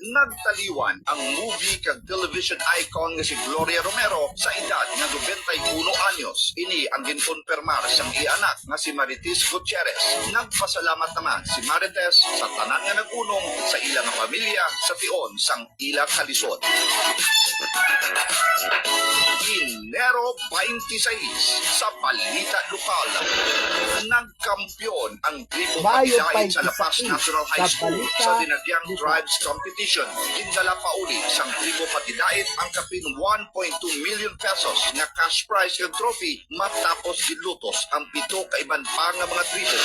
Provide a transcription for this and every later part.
Nagtaliwan ang movie kag television icon nga si Gloria Romero sa edad nga 91 anyos. Ini ang ginkonfirmar sa iya anak nga si Marites Gutierrez. Nagpasalamat naman si Marites sa tanan nga nagunong sa ilang pamilya sa tion sang ilang kalisod. Enero 26 sa balita lokal. Nagkampiyon ang tribo pagdahit sa Lapas National High School sa Dinagyang Tribes Competition. Gindala pa uli sang tribo pagdahit ang kapin 1.2 million pesos na cash prize ng trophy matapos gilutos ang 7 kaiban pa nga mga tribo.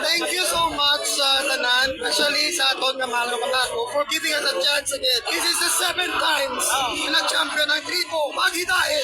Thank you so much sa tanan, especially sa aton nga mahal na ako for giving us a chance again. This is the 7th times na nag-champion ng tribo pagdahit.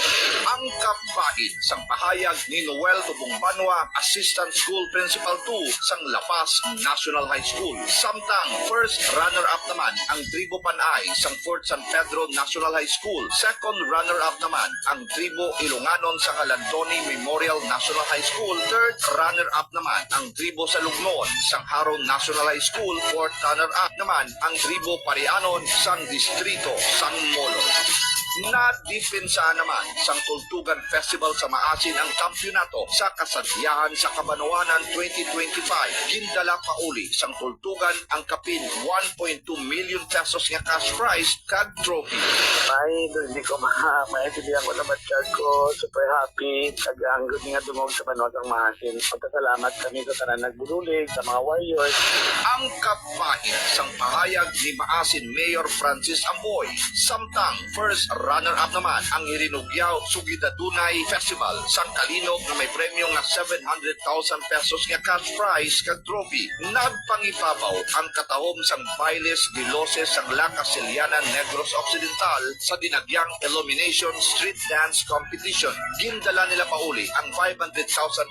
Ang kapbahid sang pahayag ni Noel Tubong Banwa, Assistant School Principal 2 sang Lapas National High School. Samtang first runner-up naman ang tribo Panay sang Fort San Pedro National High School. Second runner-up naman ang tribo Ilonganon sa Calandoni Memorial National High School. Third runner-up naman ang tribo sa Lugnon sang Haron National High School. Fourth runner-up naman ang tribo Parianon sang Distrito San Molo. Nadipinsa naman sang Tultugan Festival sa Maasin ang kampyonato sa kasadyahan sa Kabanoanan 2025. Gindala pa uli sang Tultugan ang kapin 1.2 million pesos nga cash prize kag trophy. Hindi ko maintindihan ko naman siya ko. Super happy. Ang good nga dumog sa Banogang Maasin. Pagkasalamat kami sa tanan nagbudulig, sa mga warriors. Ang kapbahid sang pahayag ni Maasin Mayor Francis Amboy. Samtang first runner-up naman ang Hirinugyaw Sugidadunay Festival sang Kalinog na may premyo nga 700,000 pesos nga cash prize kag trophy. Nagpangibabaw ang katahom sang Bailes de Loses sang La Casiliana Negros Occidental sa Dinagyang Illumination Street Dance Competition. Gindala nila pa uli ang 500,000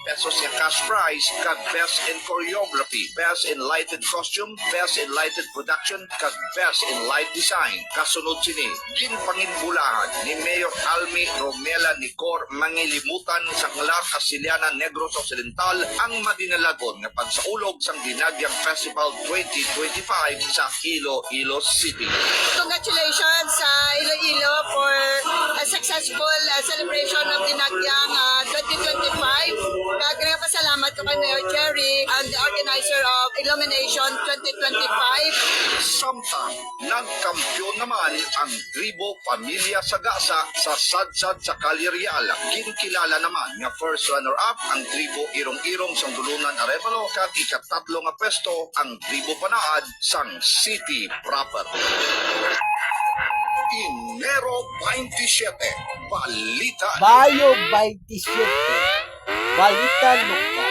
pesos nga cash prize kag Best in Choreography, Best in Lighted Costume, Best in Lighted Production kag Best in Light Design. Kasunod sini ginpanginbula ni Mayor Almi Romela Nicor mangilimutan sa La Casiliana Negros Occidental ang madinalagon nga pagsaulog sang Dinagyang Festival 2025 sa Iloilo City. Congratulations sa Iloilo for a successful celebration of Dinagyang 2025. Kaya pasalamat ko kay Mayor Jerry and the organizer of Illumination 2025. Samtang nagkampiyon naman ang tribo Pamilya Sagasa sa Sadsad sa Calirial. Ginkilala naman nga first runner-up ang tribo Irong-Irong sang Dulunan Arevalo kag ikatatlo nga pwesto ang tribo Panaad sang City proper. Enero 27, balita. Mayo 27, balita lokal.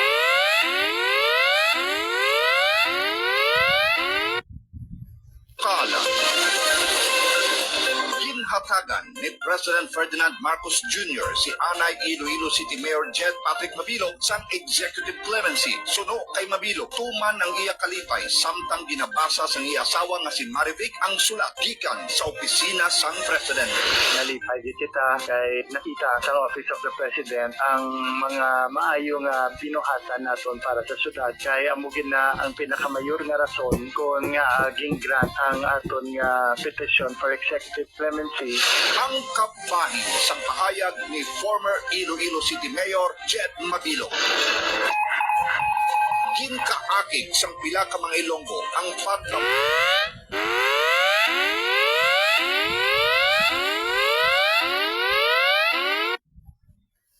Ginhatagan ni President Ferdinand Marcos Jr. si Anay Iloilo City Mayor Jed Patrick Mabilog sang executive clemency. Suno kay Mabilog, tuman ang iya kalipay samtang ginabasa sang iya asawa nga si Marivic ang sulat gikan sa opisina sang President. Nalipay di kita kay nakita sa Office of the President ang mga maayong binuhatan naton para sa syudad. Kay amugin na ang pinakamayor nga rason kung nga aging grant ang aton nga petition for executive clemency. Ang kapbahid sa pahayag ni former Iloilo City Mayor Jed Mabilog. Ginkaakig sang pila ka mga Ilonggo ang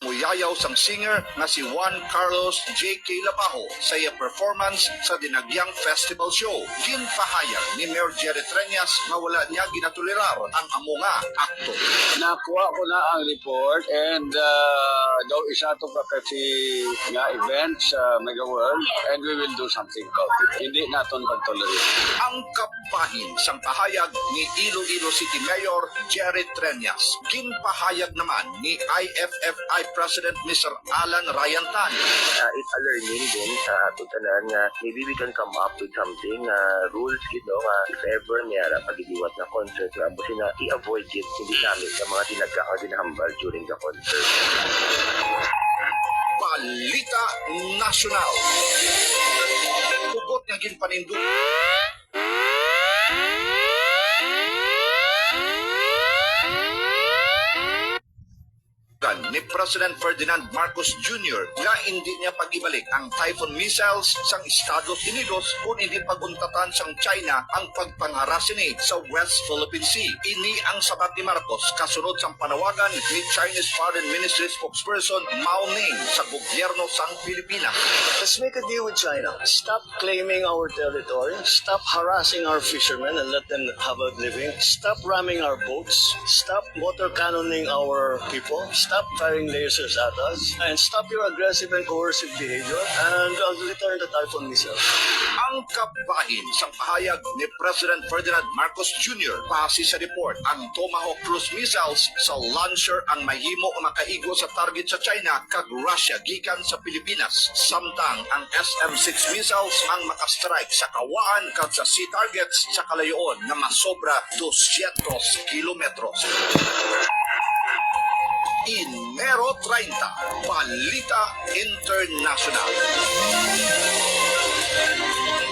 muyayaw sang singer na si Juan Carlos J.K. Labajo sa iya performance sa Dinagyang Festival Show. Ginpahayag ni Mayor Jerry Treñas na wala niya ginatulirar ang amunga akto. Nakuha ko na ang report and daw isa ito pa kasi nga event sa Mega World and we will do something about it. Hindi natin pagtolerate. Ang kapahin sang pahayag ni Iloilo City Mayor Jerry Treñas. Ginpahayag naman ni IFFI President Mr. Alan Rayantan. It's a learning din sa ato tanan nga maybe we can come up with something rules gito nga if ever mayara pagdidiwat na concert nga busin na i-avoid it hindi namin sa mga dinagkakadinahambal during the concert. Balita Nasional. Pupot nga ginpanindog ni President Ferdinand Marcos Jr. nga hindi niya pag-ibalik ang Typhoon missiles sang Estados Unidos kung hindi paguntatan sang China ang pagpangharas ni sa West Philippine Sea. Ini ang sabat ni Marcos kasunod sang panawagan ni Chinese Foreign Ministry spokesperson Mao Ning sa gobyerno sang Pilipinas. Let's make a deal with China. Stop claiming our territory. Stop harassing our fishermen and let them have a living. Stop ramming our boats. Stop water cannoning our people. Stop firing lasers at us. And stop your aggressive and coercive behavior. And return the Typhoon missile. Ang kabahin sa pahayag ni President Ferdinand Marcos Jr. base sa report, ang Tomahawk cruise missiles sa launcher ang mahimo o makaigo sa target sa China kag Russia gikan sa Pilipinas. Samtang ang SM-6 missiles ang makastrike sa kawaan kag sa sea targets sa kalayoon na masobra 200 kilometros. Enero 30, Balita International.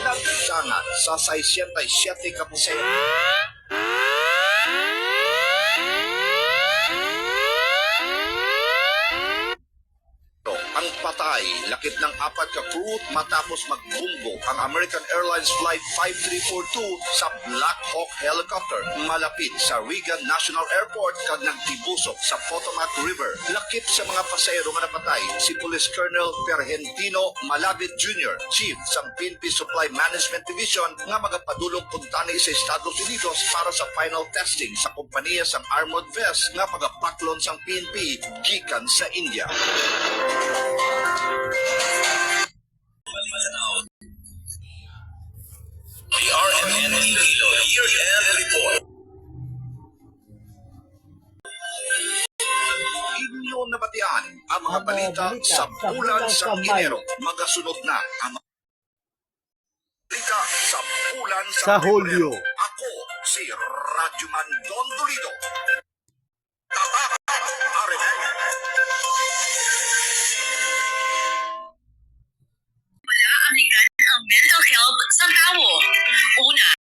Nagsangat sa 67 kapusay. Ang patay, lakip ng 4 ka crew matapos magbunggo ang American Airlines Flight 5342 sa Black Hawk helicopter malapit sa Reagan National Airport kag nagtibusok sa Potomac River. Lakip sa mga pasahero nga napatay si Police Colonel Pergentino Malabit Jr., Chief sa PNP Supply Management Division nga magapadulong kuntani sa Estados Unidos para sa final testing sa kompanya sang armored vest nga pagapaklon sang PNP gikan sa India. RMN Iloilo Year-End Report. Inyo nabatian ang mga balita sa bulan sa Enero. Magasunod na ang mga balita sa bulan Sa Hulyo. Ako si Radyoman Don Dolido.